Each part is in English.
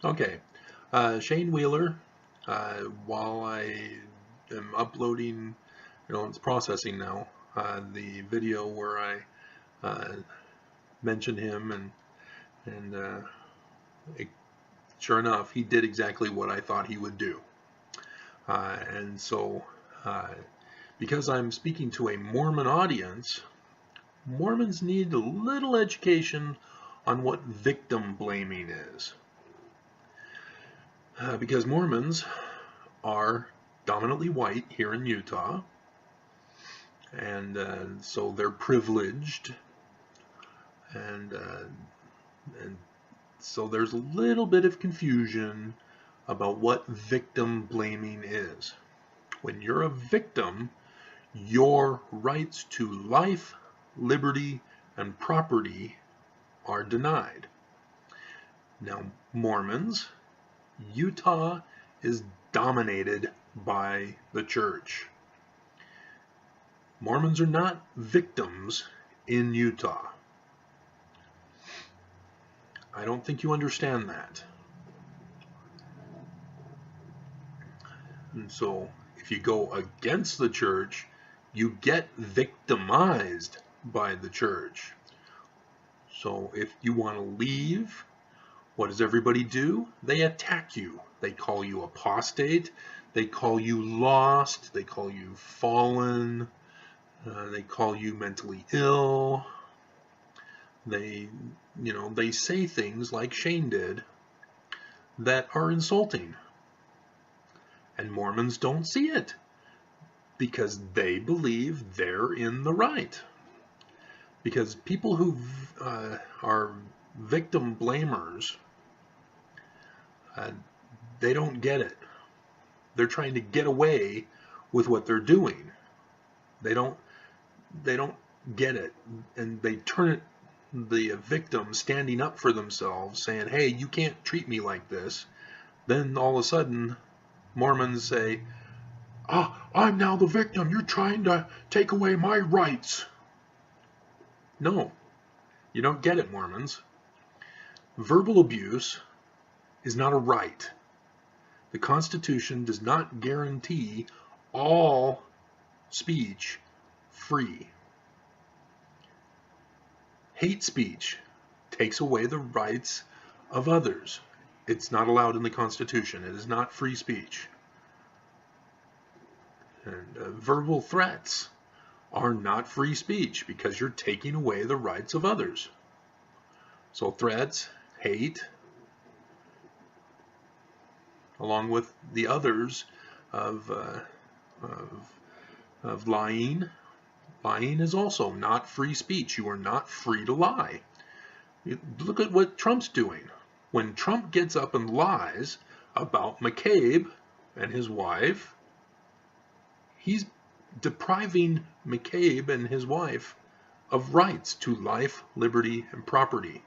Okay, Shane Wheeler, while I am uploading, it's processing now, the video where I uh, mentioned him, and it, sure enough, he did exactly what I thought he would do. And so, because I'm speaking to a Mormon audience, Mormons need a little education on what victim blaming is. Because Mormons are dominantly white here in Utah, and so they're privileged, and so there's a little bit of confusion about what victim blaming is. When you're a victim, your rights to life, liberty, and property are denied. Now, Mormons, Utah is dominated by the church. Mormons are not victims in Utah. I don't think you understand that. And so, if you go against the church, you get victimized by the church. So, if you want to leave, what does everybody do? They attack you. They call you apostate. They call you lost. They call you fallen. They call you mentally ill. They say things like Shane did that are insulting. And Mormons don't see it because they believe they're in the right. Because people who are victim blamers, they don't get it. They're trying to get away with what they're doing. They don't get it, and they turn it, the victim standing up for themselves, saying, hey, you can't treat me like this. Then all of a sudden, Mormons say, I'm now the victim. You're trying to take away my rights. No, you don't get it, Mormons. Verbal abuse is not a right. The Constitution does not guarantee all speech free. Hate speech takes away the rights of others. It's not allowed in the Constitution. It is not free speech. And verbal threats are not free speech because you're taking away the rights of others. So threats, hate, along with the others of lying. Lying is also not free speech. You are not free to lie. Look at what Trump's doing. When Trump gets up and lies about McCabe and his wife, he's depriving McCabe and his wife of rights to life, liberty, and property.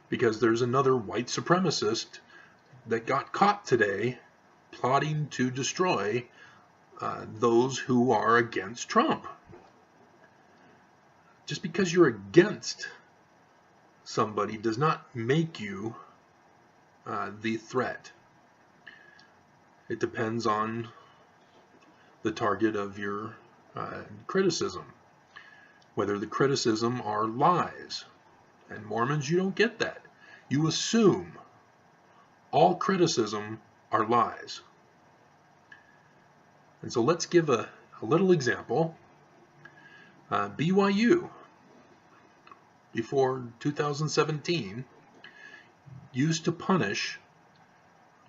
Because there's another white supremacist that got caught today plotting to destroy those who are against Trump. Just because you're against somebody does not make you the threat. It depends on the target of your criticism, whether the criticism are lies. And Mormons, you don't get that. You assume all criticism are lies. And so let's give a little example. BYU, before 2017, used to punish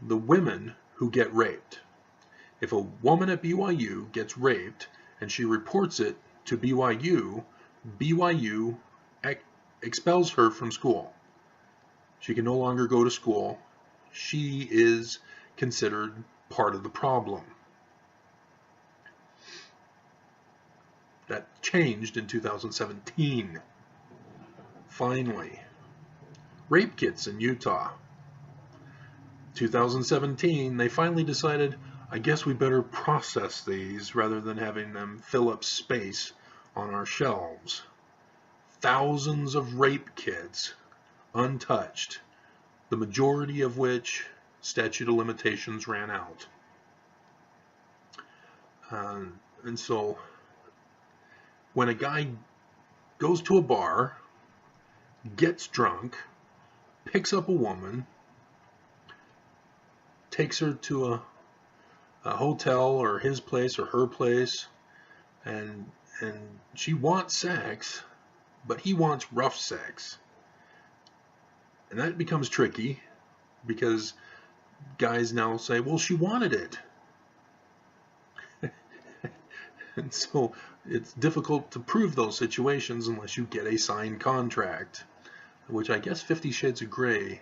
the women who get raped. If a woman at BYU gets raped and she reports it to BYU, BYU expels her from school. She can no longer go to school. She is considered part of the problem. That changed in 2017. Finally. Rape kits in Utah. 2017, they finally decided, I guess we better process these rather than having them fill up space on our shelves. Thousands of rape kits untouched the majority of which statute of limitations ran out. And so when a guy goes to a bar, gets drunk, picks up a woman, takes her to a hotel or his place or her place, and she wants sex, but he wants rough sex. And that becomes tricky because guys now say, well, she wanted it. And so it's difficult to prove those situations unless you get a signed contract, which I guess 50 Shades of Grey,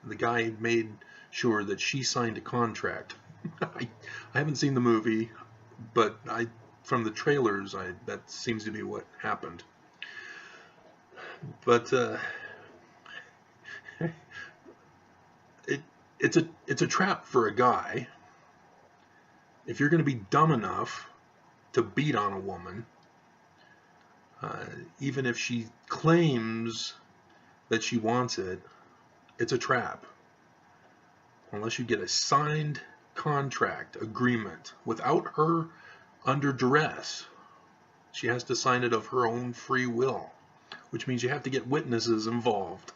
the guy made sure that she signed a contract. I haven't seen the movie, but from the trailers, that seems to be what happened. But it's a trap for a guy. If you're going to be dumb enough to beat on a woman, even if she claims that she wants it, it's a trap. Unless you get a signed contract agreement without her under duress. She has to sign it of her own free will, which means you have to get witnesses involved.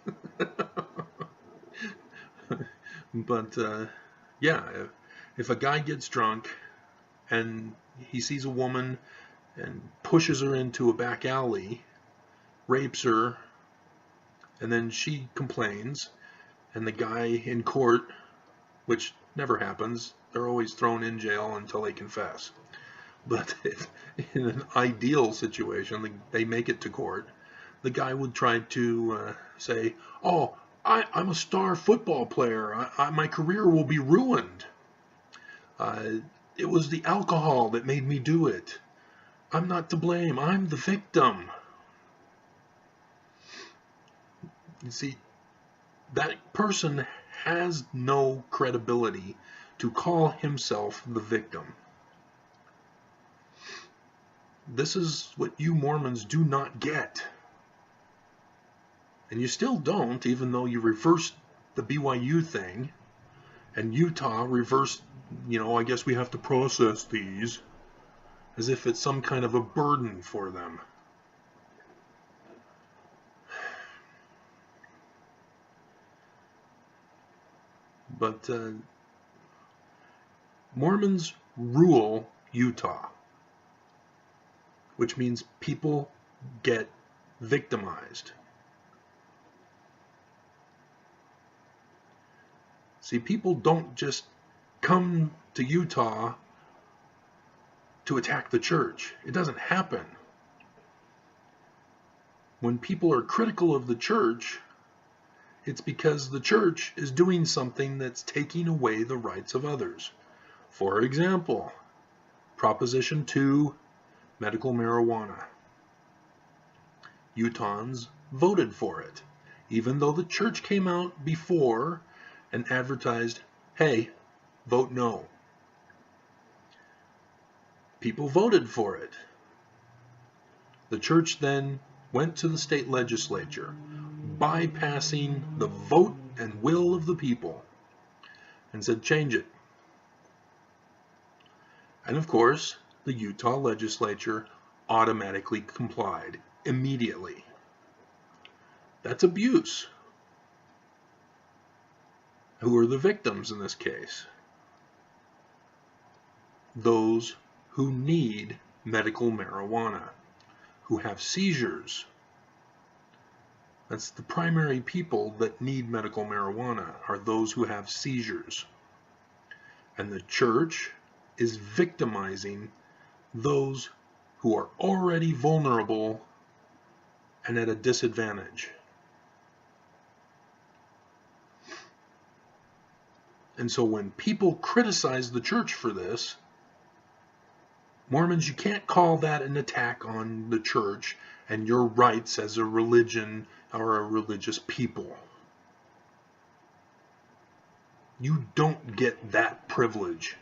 But yeah, if a guy gets drunk and he sees a woman and pushes her into a back alley, rapes her, and then she complains, and the guy in court, which never happens, they're always thrown in jail until they confess. But if in an ideal situation, they make it to court, the guy would try to say, oh, I'm a star football player. My career will be ruined. It was the alcohol that made me do it. I'm not to blame. I'm the victim. You see, that person has no credibility to call himself the victim. This is what you Mormons do not get. And you still don't, even though you reversed the BYU thing, and Utah reversed, I guess we have to process these, as if it's some kind of a burden for them. But Mormons rule Utah, which means people get victimized. See, people don't just come to Utah to attack the church. It doesn't happen. When people are critical of the church, it's because the church is doing something that's taking away the rights of others. For example, Proposition 2, medical marijuana. Utahns voted for it, even though the church came out before and advertised, hey, vote no. People voted for it. The church then went to the state legislature, bypassing the vote and will of the people, and said, change it. And of course, the Utah legislature automatically complied immediately. That's abuse. Who are the victims in this case? Those who need medical marijuana, who have seizures. That's the primary people that need medical marijuana, are those who have seizures. And the church is victimizing those who are already vulnerable and at a disadvantage. And so when people criticize the church for this, Mormons, you can't call that an attack on the church and your rights as a religion or a religious people. You don't get that privilege.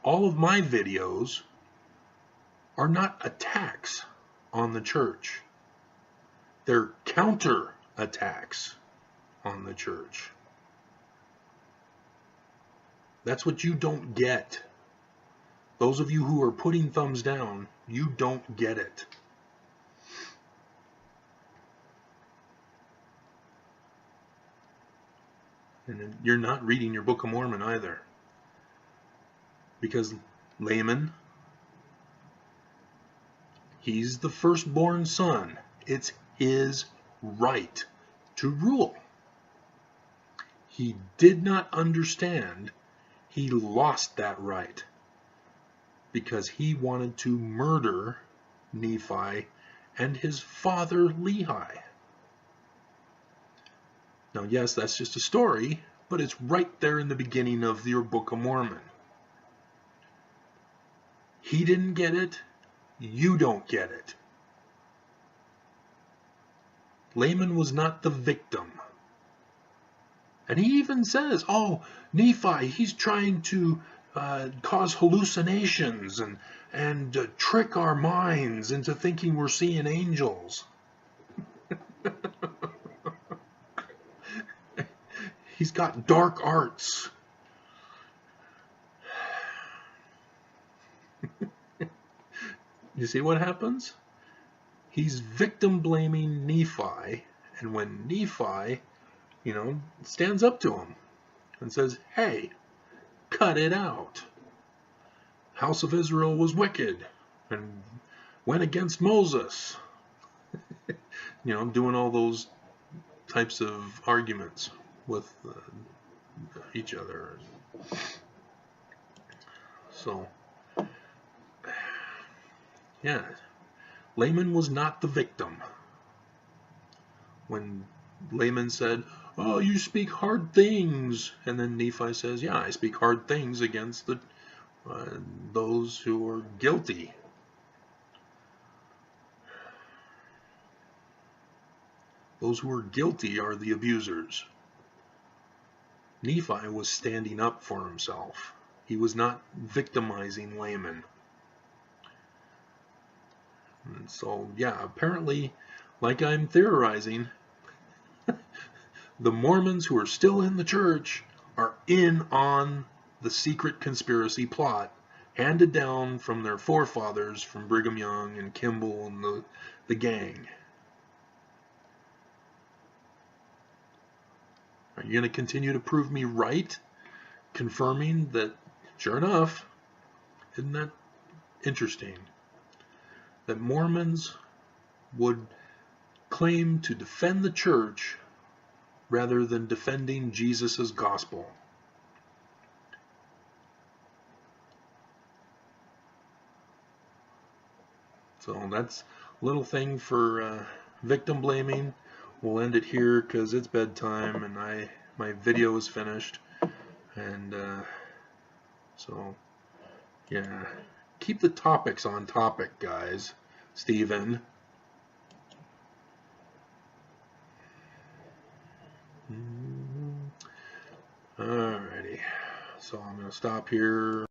All of my videos are not attacks on the church. They're counter attacks on the church. That's what you don't get. Those of you who are putting thumbs down, you don't get it. And you're not reading your Book of Mormon either. Because Laman, he's the firstborn son. It's his right to rule. He did not understand. He lost that right because he wanted to murder Nephi and his father Lehi. Now, yes, that's just a story, but it's right there in the beginning of your Book of Mormon. He didn't get it. You don't get it. Laman was not the victim. And he even says, oh, Nephi, he's trying to cause hallucinations and trick our minds into thinking we're seeing angels. He's got dark arts. You see what happens? He's victim blaming Nephi, and when Nephi, stands up to him and says, hey, cut it out. House of Israel was wicked and went against Moses. Doing all those types of arguments with each other. So, yeah, Laman was not the victim. When Laman said, oh, you speak hard things, and then Nephi says, yeah, I speak hard things against those who are guilty. Those who are guilty are the abusers. Nephi was standing up for himself. He was not victimizing Laman. And so, yeah, apparently, like I'm theorizing, the Mormons who are still in the church are in on the secret conspiracy plot handed down from their forefathers, from Brigham Young and Kimball and the gang. Are you going to continue to prove me right, confirming that, sure enough, isn't that interesting, that Mormons would claim to defend the church rather than defending Jesus' gospel? So that's a little thing for victim blaming. We'll end it here because it's bedtime and my video is finished. And so, yeah, keep the topics on topic, guys. Stephen. Alrighty, so I'm going to stop here.